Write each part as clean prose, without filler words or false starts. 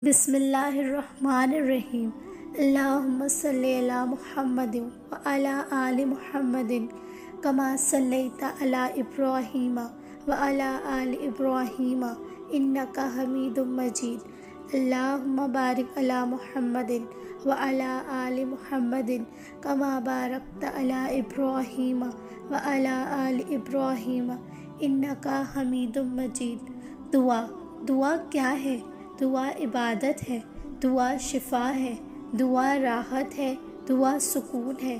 بسم اللہ الرحمن الرحیم۔ اللہم صلی علی محمد وعلی آل محمد کما صلیت علی ابراہیم وعلی آل ابراہیم انک حمید مجید۔ اللہم بارک علی محمد وعلی آل محمد کما بارکت علی ابراہیم وعلی آل ابراہیم انک حمید مجید۔ دعا کیا ہے؟ دعا عبادت ہے، دعا شفا ہے، دعا راحت ہے، دعا سکون ہے،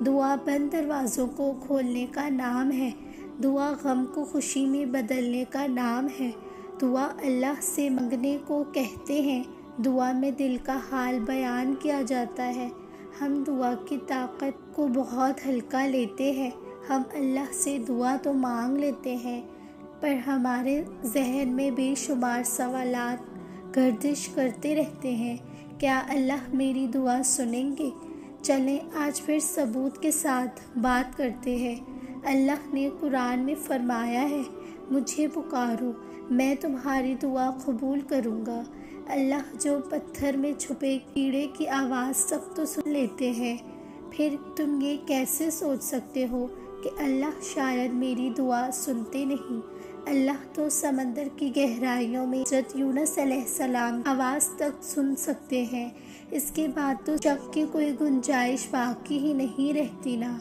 دعا بند دروازوں کو کھولنے کا نام ہے، دعا غم کو خوشی میں بدلنے کا نام ہے، دعا اللہ سے مانگنے کو کہتے ہیں، دعا میں دل کا حال بیان کیا جاتا ہے۔ ہم دعا کی طاقت کو بہت ہلکا لیتے ہیں۔ ہم اللہ سے دعا تو مانگ لیتے ہیں، پر ہمارے ذہن میں بے شمار سوالات گردش کرتے رہتے ہیں۔ کیا اللہ میری دعا سنیں گے؟ چلیں آج پھر ثبوت کے ساتھ بات کرتے ہیں۔ اللہ نے قرآن میں فرمایا ہے، مجھے پکارو میں تمہاری دعا قبول کروں گا۔ اللہ جو پتھر میں چھپے کیڑے کی آواز تک تو سن لیتے ہیں، پھر تم یہ کیسے سوچ سکتے ہو کہ اللہ شاید میری دعا سنتے نہیں؟ اللہ تو سمندر کی گہرائیوں میں حضرت یونس علیہ السلام آواز تک سن سکتے ہیں۔ اس کے بعد تو شک کی کوئی گنجائش باقی ہی نہیں رہتی نا۔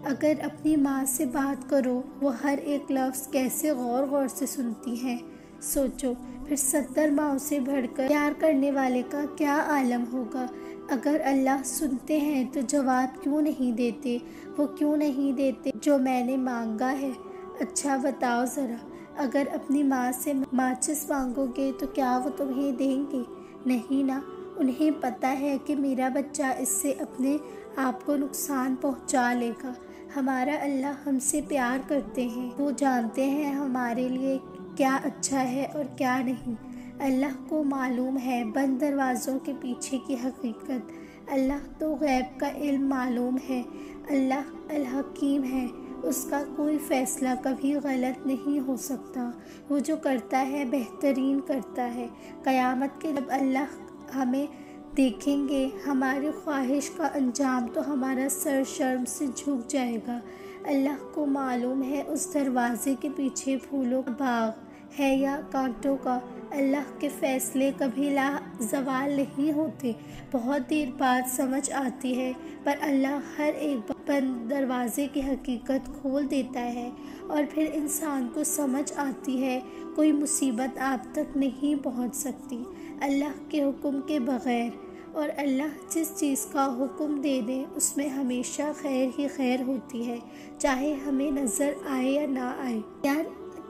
اگر اپنی ماں سے بات کرو، وہ ہر ایک لفظ کیسے غور سے سنتی ہیں۔ سوچو پھر 70 ماؤں سے بڑھ کر پیار کرنے والے کا کیا عالم ہوگا۔ اگر اللہ سنتے ہیں تو جواب کیوں نہیں دیتے؟ وہ کیوں نہیں دیتے جو میں نے مانگا ہے؟ اچھا بتاؤ ذرا، اگر اپنی ماں سے ماچس مانگو گے تو کیا وہ تمہیں دیں گے؟ نہیں نا۔ انہیں پتہ ہے کہ میرا بچہ اس سے اپنے آپ کو نقصان پہنچا لے گا۔ ہمارا اللہ ہم سے پیار کرتے ہیں، وہ جانتے ہیں ہمارے لیے کیا اچھا ہے اور کیا نہیں۔ اللہ کو معلوم ہے بند دروازوں کے پیچھے کی حقیقت۔ اللہ تو غیب کا علم معلوم ہے۔ اللہ الحکیم ہے، اس کا کوئی فیصلہ کبھی غلط نہیں ہو سکتا۔ وہ جو کرتا ہے بہترین کرتا ہے۔ قیامت کے جب اللہ ہمیں دیکھیں گے، ہماری خواہش کا انجام تو ہمارا سر شرم سے جھک جائے گا۔ اللہ کو معلوم ہے اس دروازے کے پیچھے پھولوں کا باغ ہے یا کانٹوں کا۔ اللہ کے فیصلے کبھی لا زوال نہیں ہوتے، بہت دیر بعد سمجھ آتی ہے، پر اللہ ہر ایک بند دروازے کی حقیقت کھول دیتا ہے اور پھر انسان کو سمجھ آتی ہے کوئی مصیبت آپ تک نہیں پہنچ سکتی اللہ کے حکم کے بغیر، اور اللہ جس چیز کا حکم دے دے اس میں ہمیشہ خیر ہی خیر ہوتی ہے، چاہے ہمیں نظر آئے یا نہ آئے۔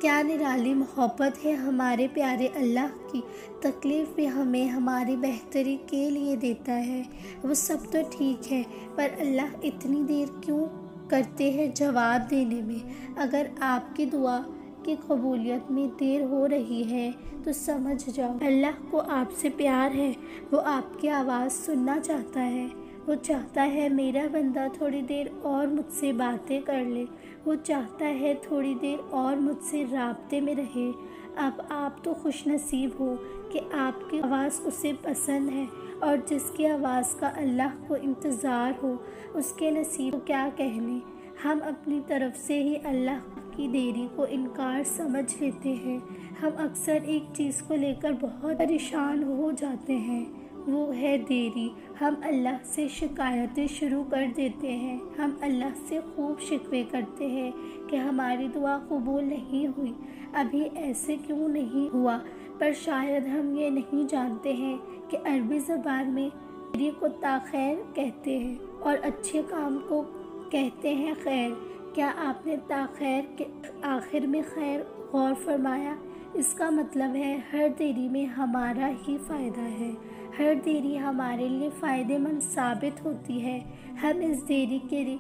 کیا نرالی محبت ہے ہمارے پیارے اللہ کی۔ تکلیف بھی ہمیں ہماری بہتری کے لیے دیتا ہے۔ وہ سب تو ٹھیک ہے، پر اللہ اتنی دیر کیوں کرتے ہیں جواب دینے میں؟ اگر آپ کی دعا کی قبولیت میں دیر ہو رہی ہے تو سمجھ جاؤ اللہ کو آپ سے پیار ہے۔ وہ آپ کی آواز سننا چاہتا ہے۔ وہ چاہتا ہے میرا بندہ تھوڑی دیر اور مجھ سے باتیں کر لے۔ وہ چاہتا ہے تھوڑی دیر اور مجھ سے رابطے میں رہے۔ اب آپ تو خوش نصیب ہو کہ آپ کی آواز اسے پسند ہے، اور جس کی آواز کا اللہ کو انتظار ہو اس کے نصیب کو کیا کہنے۔ ہم اپنی طرف سے ہی اللہ کی دیری کو انکار سمجھ لیتے ہیں۔ ہم اکثر ایک چیز کو لے کر بہت پریشان ہو جاتے ہیں، وہ ہے دیری۔ ہم اللہ سے شکایتیں شروع کر دیتے ہیں۔ ہم اللہ سے خوب شکوے کرتے ہیں کہ ہماری دعا قبول نہیں ہوئی، ابھی ایسے کیوں نہیں ہوا، پر شاید ہم یہ نہیں جانتے ہیں کہ عربی زبان میں دیری کو تاخیر کہتے ہیں اور اچھے کام کو کہتے ہیں خیر۔ کیا آپ نے تاخیر کے آخر میں خیر غور فرمایا؟ اس کا مطلب ہے ہر دیری میں ہمارا ہی فائدہ ہے، ہر دیری ہمارے لیے فائدہ مند ثابت ہوتی ہے۔ ہم اس دیری کے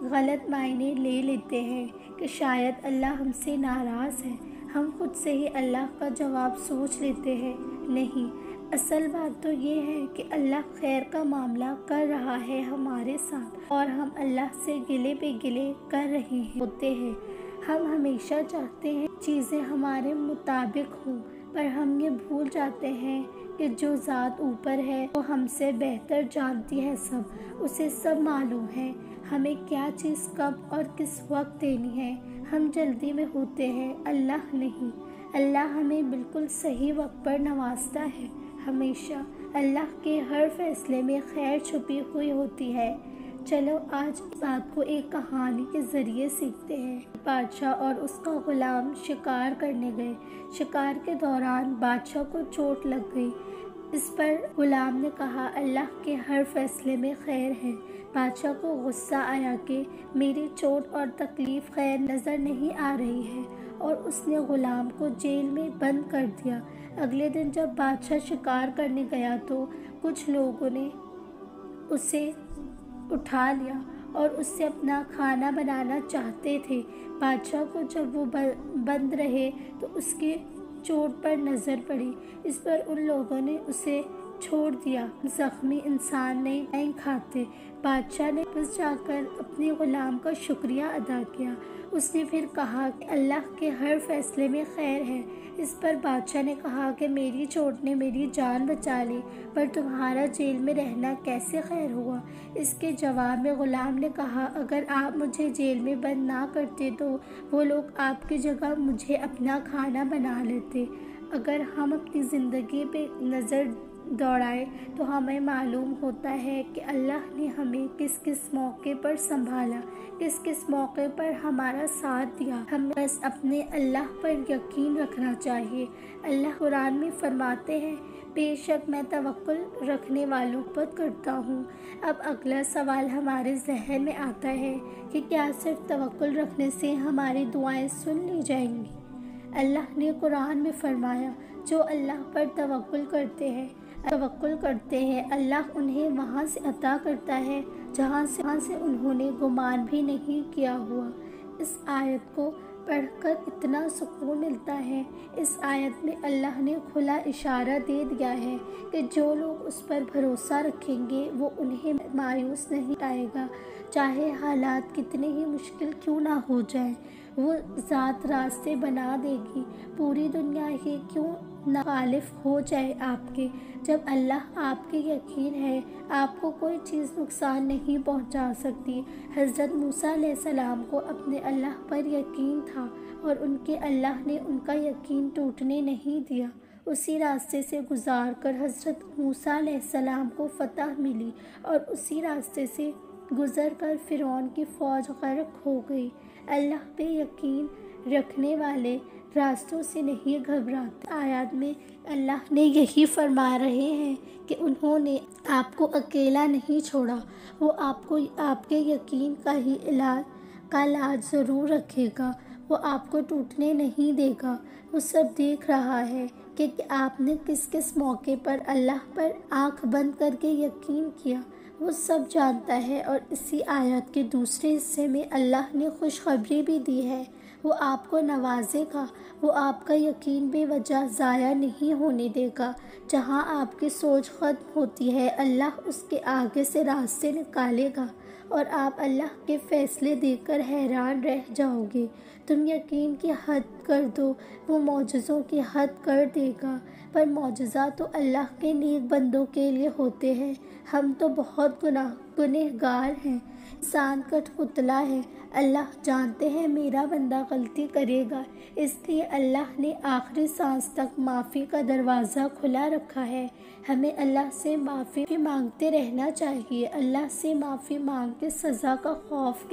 غلط معنی لے لیتے ہیں کہ شاید اللہ ہم سے ناراض ہے۔ ہم خود سے ہی اللہ کا جواب سوچ لیتے ہیں۔ نہیں، اصل بات تو یہ ہے کہ اللہ خیر کا معاملہ کر رہا ہے ہمارے ساتھ، اور ہم اللہ سے گلے پہ گلے کر رہے ہوتے ہیں۔ ہم ہمیشہ چاہتے ہیں چیزیں ہمارے مطابق ہوں، پر ہم یہ بھول جاتے ہیں کہ جو ذات اوپر ہے وہ ہم سے بہتر جانتی ہے اسے سب معلوم ہے ہمیں کیا چیز کب اور کس وقت دینی ہے۔ ہم جلدی میں ہوتے ہیں، اللہ نہیں۔ اللہ ہمیں بالکل صحیح وقت پر نوازتا ہے۔ ہمیشہ اللہ کے ہر فیصلے میں خیر چھپی ہوئی ہوتی ہے۔ چلو آج اس بات کو ایک کہانی کے ذریعے سیکھتے ہیں۔ بادشاہ اور اس کا غلام شکار کرنے گئے۔ شکار کے دوران بادشاہ کو چوٹ لگ گئی۔ اس پر غلام نے کہا اللہ کے ہر فیصلے میں خیر ہے۔ بادشاہ کو غصہ آیا کہ میری چوٹ اور تکلیف خیر نظر نہیں آ رہی ہے اور اس نے غلام کو جیل میں بند کر دیا۔ اگلے دن جب بادشاہ شکار کرنے گیا تو کچھ لوگوں نے اسے اٹھا لیا اور اس سے اپنا کھانا بنانا چاہتے تھے۔ بادشاہ کو جب وہ بند رہے تو اس کی چوٹ پر نظر پڑی۔ اس پر ان لوگوں نے اسے چھوڑ دیا۔ زخمی انسان نہیں کھاتے۔ بادشاہ نے واپس جا کر اپنے غلام کا شکریہ ادا کیا۔ اس نے پھر کہا کہ اللہ کے ہر فیصلے میں خیر ہے۔ اس پر بادشاہ نے کہا کہ میری چوٹ نے میری جان بچا لی، پر تمہارا جیل میں رہنا کیسے خیر ہوا؟ اس کے جواب میں غلام نے کہا اگر آپ مجھے جیل میں بند نہ کرتے تو وہ لوگ آپ کی جگہ مجھے اپنا کھانا بنا لیتے۔ اگر ہم اپنی زندگی پہ نظر دوڑائیں تو ہمیں معلوم ہوتا ہے کہ اللہ نے ہمیں کس کس موقع پر سنبھالا، کس کس موقع پر ہمارا ساتھ دیا۔ ہمیں بس اپنے اللہ پر یقین رکھنا چاہیے۔ اللہ قرآن میں فرماتے ہیں بے شک میں توکل رکھنے والوں پر کرتا ہوں۔ اب اگلا سوال ہمارے ذہن میں آتا ہے کہ کیا صرف توکل رکھنے سے ہماری دعائیں سن لی جائیں گی؟ اللہ نے قرآن میں فرمایا جو اللہ پر توکل کرتے ہیں اللہ انہیں وہاں سے عطا کرتا ہے جہاں سے انہوں نے گمان بھی نہیں کیا ہوا۔ اس آیت کو پڑھ کر اتنا سکون ملتا ہے۔ اس آیت میں اللہ نے کھلا اشارہ دے دیا ہے کہ جو لوگ اس پر بھروسہ رکھیں گے وہ انہیں مایوس نہیں آئے گا، چاہے حالات کتنے ہی مشکل کیوں نہ ہو جائیں، وہ ذات راستے بنا دے گی۔ پوری دنیا ہی کیوں نہ مخالف ہو جائے آپ کے، جب اللہ آپ کے یقین ہے آپ کو کوئی چیز نقصان نہیں پہنچا سکتی۔ حضرت موسیٰ علیہ السلام کو اپنے اللہ پر یقین تھا اور ان کے اللہ نے ان کا یقین ٹوٹنے نہیں دیا۔ اسی راستے سے گزار کر حضرت موسیٰ علیہ السلام کو فتح ملی اور اسی راستے سے گزر کر فرعون کی فوج غرق ہو گئی۔ اللہ پہ یقین رکھنے والے راستوں سے نہیں گھبراتے۔ آیات میں اللہ نے یہی فرما رہے ہیں کہ انہوں نے آپ کو اکیلا نہیں چھوڑا، وہ آپ کو آپ کے یقین کا لاج ضرور رکھے گا، وہ آپ کو ٹوٹنے نہیں دے گا۔ وہ سب دیکھ رہا ہے کہ آپ نے کس کس موقع پر اللہ پر آنکھ بند کر کے یقین کیا، وہ سب جانتا ہے۔ اور اسی آیت کے دوسرے حصے میں اللہ نے خوشخبری بھی دی ہے، وہ آپ کو نوازے گا، وہ آپ کا یقین بے وجہ ضائع نہیں ہونے دے گا۔ جہاں آپ کی سوچ ختم ہوتی ہے اللہ اس کے آگے سے راستے نکالے گا اور آپ اللہ کے فیصلے دیکھ کر حیران رہ جاؤ گے۔ تم یقین کی حد کر دو، وہ معجزوں کی حد کر دے گا۔ پر معجزات تو اللہ کے نیک بندوں کے لیے ہوتے ہیں، ہم تو بہت گنہگار ہیں، انسان کٹ پتلا ہے۔ اللہ جانتے ہیں میرا بندہ غلطی کرے گا، اس لیے اللہ نے آخری سانس تک معافی کا دروازہ کھلا رکھا ہے۔ ہمیں اللہ سے معافی مانگتے رہنا چاہیے۔ اللہ سے معافی مانگ کے سزا کا خوف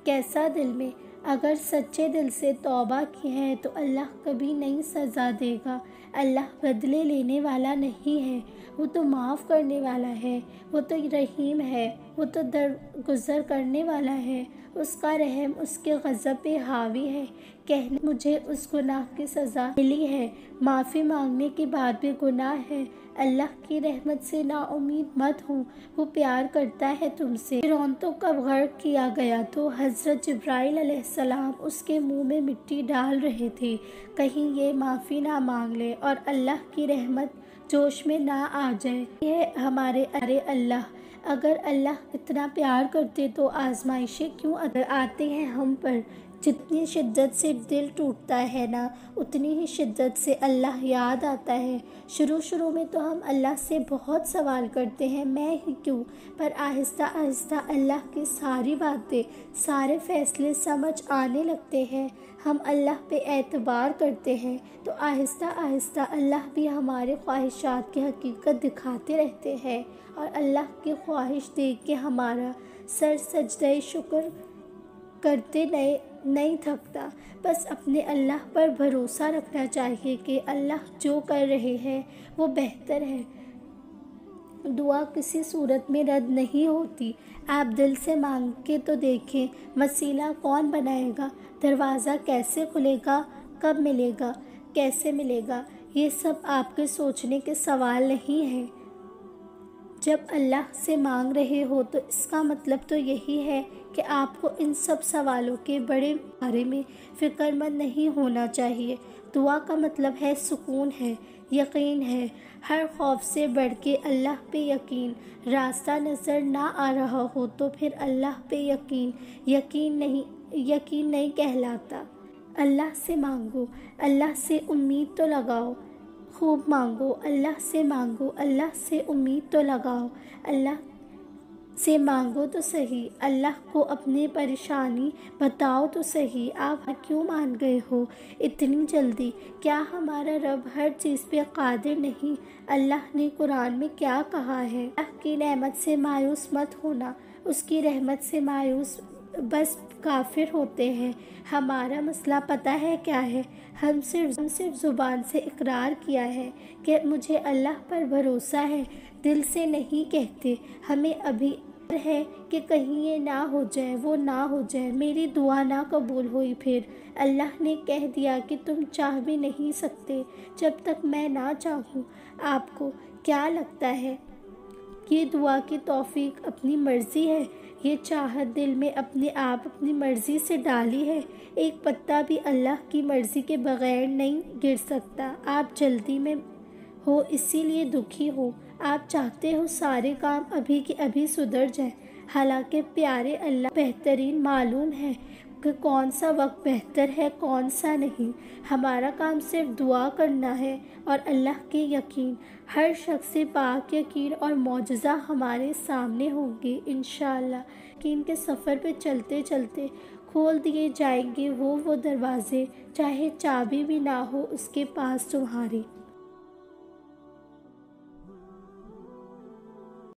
کیسا دل میں، اگر سچے دل سے توبہ کی ہے تو اللہ کبھی نہیں سزا دے گا۔ اللہ بدلے لینے والا نہیں ہے، وہ تو معاف کرنے والا ہے، وہ تو رحیم ہے، وہ تو درگزر کرنے والا ہے، اس کا رحم اس کے غضب پہ حاوی ہے۔ کہنے مجھے اس گناہ کی سزا ملی ہے، معافی مانگنے کے بعد بھی گناہ ہے، اللہ کی رحمت سے نا امید مت ہوں، وہ پیار کرتا ہے تم سے۔ فرعون تو کب غرق کیا گیا تو حضرت جبرائیل علیہ السلام اس کے منہ میں مٹی ڈال رہے تھے، کہیں یہ معافی نہ مانگ لے اور اللہ کی رحمت جوش میں نہ آ جائے۔ یہ ہمارے اللہ، اگر اللہ اتنا پیار کرتے تو آزمائشیں کیوں آتے ہیں ہم پر؟ جتنی شدت سے دل ٹوٹتا ہے نا، اتنی ہی شدت سے اللہ یاد آتا ہے۔ شروع میں تو ہم اللہ سے بہت سوال کرتے ہیں، میں ہی کیوں، پر آہستہ آہستہ اللہ کی ساری باتیں، سارے فیصلے سمجھ آنے لگتے ہیں، ہم اللہ پہ اعتبار کرتے ہیں، تو آہستہ آہستہ اللہ بھی ہمارے خواہشات کی حقیقت دکھاتے رہتے ہیں، اور اللہ کی خواہش دیکھ کے ہمارا سر سجدہ شکر کرتے نہیں تھکتا۔ بس اپنے اللہ پر بھروسہ رکھنا چاہیے کہ اللہ جو کر رہے ہیں وہ بہتر ہے۔ دعا کسی صورت میں رد نہیں ہوتی۔ آپ دل سے مانگ کے تو دیکھیں، وسیلہ کون بنائے گا، دروازہ کیسے کھلے گا، کب ملے گا، کیسے ملے گا، یہ سب آپ کے سوچنے کے سوال نہیں ہیں۔ جب اللہ سے مانگ رہے ہو تو اس کا مطلب تو یہی ہے کہ آپ کو ان سب سوالوں کے بارے میں فکر مند نہیں ہونا چاہیے۔ دعا کا مطلب ہے سکون ہے، یقین ہے، ہر خوف سے بڑھ کے اللہ پہ یقین۔ راستہ نظر نہ آ رہا ہو تو پھر اللہ پہ یقین نہیں کہلاتا۔ اللہ سے مانگو، اللہ سے امید تو لگاؤ، خوب مانگو، اللہ سے مانگو، اللہ سے امید تو لگاؤ، اللہ سے مانگو تو صحیح، اللہ کو اپنی پریشانی بتاؤ تو صحیح۔ آپ کیوں مان گئے ہو اتنی جلدی؟ کیا ہمارا رب ہر چیز پہ قادر نہیں؟ اللہ نے قرآن میں کیا کہا ہے؟ اللہ کی نعمت سے مایوس مت ہونا، اس کی رحمت سے مایوس بس کافر ہوتے ہیں۔ ہمارا مسئلہ پتہ ہے کیا ہے؟ ہم صرف زبان سے اقرار کیا ہے کہ مجھے اللہ پر بھروسہ ہے، دل سے نہیں کہتے۔ ہمیں ابھی ہے کہ کہیں یہ نہ ہو جائے، وہ نہ ہو جائے، میری دعا نہ قبول ہوئی، پھر اللہ نے کہہ دیا کہ تم چاہ بھی نہیں سکتے جب تک میں نہ چاہوں۔ آپ کو کیا لگتا ہے یہ دعا کی توفیق اپنی مرضی ہے؟ یہ چاہت دل میں اپنے آپ اپنی مرضی سے ڈالی ہے؟ ایک پتا بھی اللہ کی مرضی کے بغیر نہیں گر سکتا۔ آپ جلدی میں ہو اسی لیے دکھی ہو، آپ چاہتے ہو سارے کام ابھی کے ابھی سدھر جائیں، حالانکہ پیارے اللہ بہترین معلوم ہے کہ کون سا وقت بہتر ہے کون سا نہیں۔ ہمارا کام صرف دعا کرنا ہے اور اللہ کے یقین، ہر شخص سے پاک یقین اور معجزہ ہمارے سامنے ہوں گے انشاءاللہ۔ یقین کے سفر پہ چلتے چلتے کھول دیے جائیں گے وہ دروازے، چاہے چابی بھی نہ ہو اس کے پاس تمہاری۔